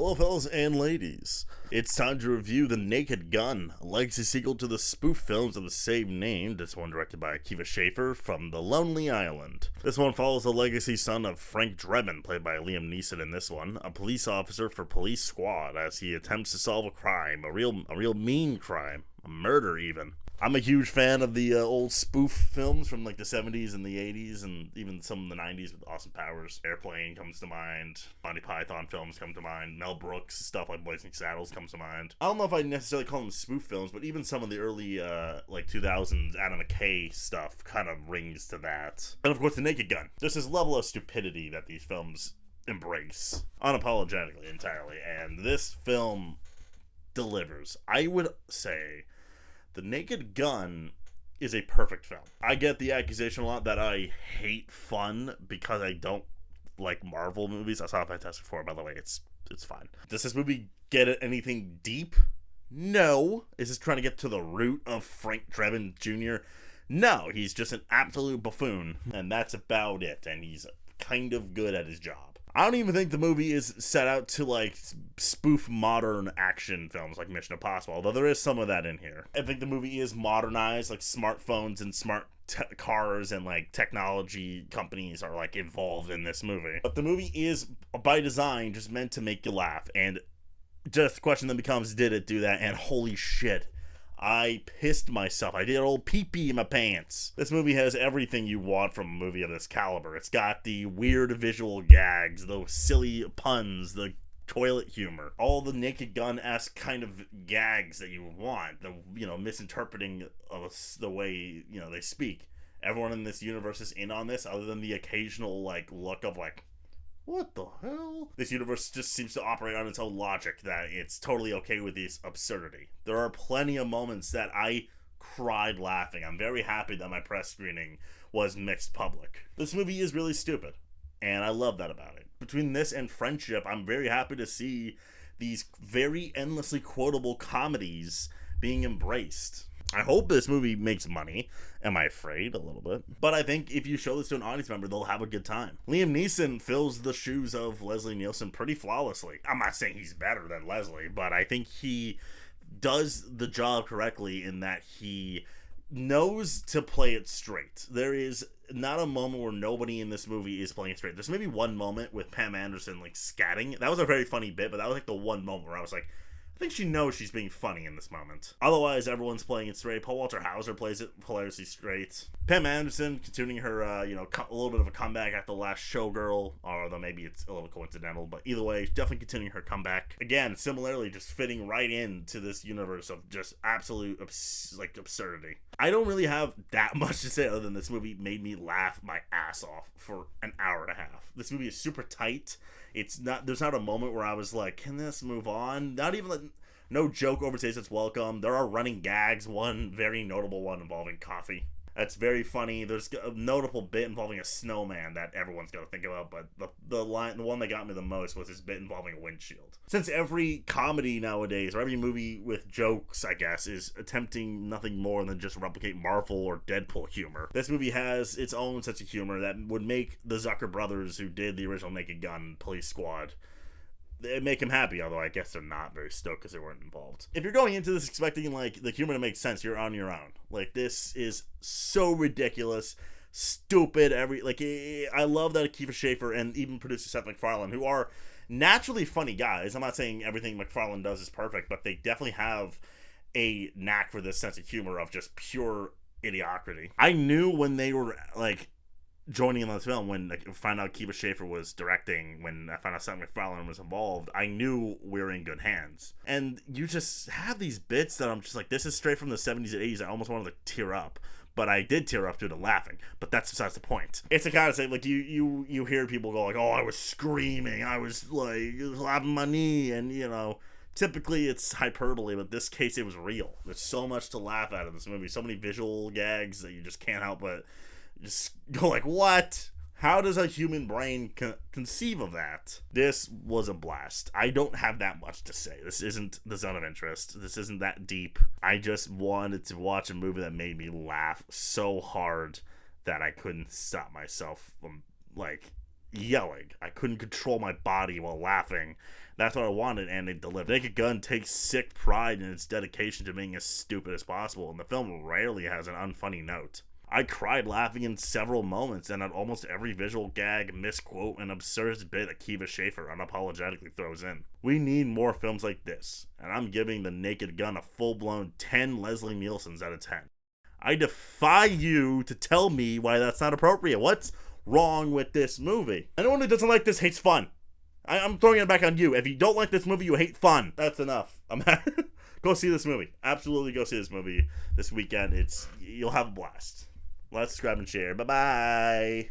Hello, fellas and ladies. It's time to review The Naked Gun, a legacy sequel to the spoof films of the same name. This one directed by Akiva Schaffer from The Lonely Island. This one follows the legacy son of Frank Drebin, played by Liam Neeson in this one, a police officer for Police Squad, as he attempts to solve a crime, a real mean crime, a murder even. I'm a huge fan of the old spoof films from like the 70s and the 80s and even some of the 90s with Austin Powers. Airplane comes to mind. Monty Python films come to mind. Mel Brooks stuff like Blazing Saddles comes to mind. I don't know if I necessarily call them spoof films, but even some of the early like 2000s Adam McKay stuff kind of rings to that. And of course The Naked Gun. There's this level of stupidity that these films embrace unapologetically entirely, and this film delivers. I would say The Naked Gun is a perfect film. I get the accusation a lot that I hate fun because I don't like Marvel movies. I saw Fantastic Four, by the way. It's fine. Does this movie get at anything deep? No. Is this trying to get to the root of Frank Drebin Jr.? No. He's just an absolute buffoon, and that's about it. And he's kind of good at his job. I don't even think the movie is set out to like spoof modern action films like Mission Impossible, although there is some of that in here. I think the movie is modernized, like smartphones and smart cars and like technology companies are like involved in this movie. But the movie is by design just meant to make you laugh, and just the question then becomes, did it do that? And holy shit, I pissed myself. I did an old pee-pee in my pants. This movie has everything you want from a movie of this caliber. It's got the weird visual gags, the silly puns, the toilet humor, all the Naked Gun-esque kind of gags that you want, the, misinterpreting of the way, they speak. Everyone in this universe is in on this, other than the occasional, look of, what the hell? This universe just seems to operate on its own logic, that it's totally okay with this absurdity. There are plenty of moments that I cried laughing. I'm very happy that my press screening was mixed public. This movie is really stupid, and I love that about it. Between this and Friendship, I'm very happy to see these very endlessly quotable comedies being embraced. I hope this movie makes money. Am I afraid? A little bit. But I think if you show this to an audience member, they'll have a good time. Liam Neeson fills the shoes of Leslie Nielsen pretty flawlessly. I'm not saying he's better than Leslie, but I think he does the job correctly in that he knows to play it straight. There is not a moment where nobody in this movie is playing it straight. There's maybe one moment with Pam Anderson scatting. That was a very funny bit, but that was the one moment where I was like, I think she knows she's being funny in this moment. Otherwise, everyone's playing it straight. Paul Walter Hauser plays it hilariously straight. Pam Anderson continuing her, a little bit of a comeback after the last Showgirl, although maybe it's a little coincidental, but either way, definitely continuing her comeback. Again, similarly, just fitting right into this universe of just absolute, absurdity. I don't really have that much to say other than this movie made me laugh my ass off for an hour and a half. This movie is super tight. There's not a moment where I was like, can this move on? Not even no joke overstays its welcome. There are running gags, one very notable one involving coffee. That's very funny. There's a notable bit involving a snowman that everyone's going to think about, but the one that got me the most was his bit involving a windshield. Since every comedy nowadays, or every movie with jokes, I guess, is attempting nothing more than just replicate Marvel or Deadpool humor, this movie has its own sense of humor that would make the Zucker brothers, who did the original Naked Gun Police Squad, it make him happy, although I guess they're not very stoked because they weren't involved. If you're going into this expecting the humor to make sense, you're on your own. This is so ridiculous, stupid. I love that Akiva Schaffer and even producer Seth MacFarlane, who are naturally funny guys. I'm not saying everything MacFarlane does is perfect, but they definitely have a knack for this sense of humor of just pure idiocracy. I knew when they were joining in this film, when I found out Akiva Schaffer was directing, when I found out Seth MacFarlane was involved, I knew we were in good hands. And you just have these bits that I'm just like, this is straight from the 70s and 80s. I almost wanted to tear up. But I did tear up due to laughing. But that's besides the point. It's the kind of thing, you hear people go oh, I was screaming, I was slapping my knee, and typically it's hyperbole, but in this case it was real. There's so much to laugh at in this movie, so many visual gags that you just can't help but just go what? How does a human brain conceive of that? This was a blast. I don't have that much to say. This isn't The Zone of Interest. This isn't that deep. I just wanted to watch a movie that made me laugh so hard that I couldn't stop myself from yelling. I couldn't control my body while laughing. That's what I wanted, and they delivered. Naked Gun takes sick pride in its dedication to being as stupid as possible, and the film rarely has an unfunny note. I cried laughing in several moments, and at almost every visual gag, misquote, and absurd bit Akiva Schaffer unapologetically throws in. We need more films like this, and I'm giving The Naked Gun a full-blown 10 Leslie Nielsens out of 10. I defy you to tell me why that's not appropriate. What's wrong with this movie? Anyone who doesn't like this hates fun. I'm throwing it back on you. If you don't like this movie, you hate fun. That's enough. Go see this movie. Absolutely go see this movie this weekend. You'll have a blast. Let's subscribe and share. Bye-bye.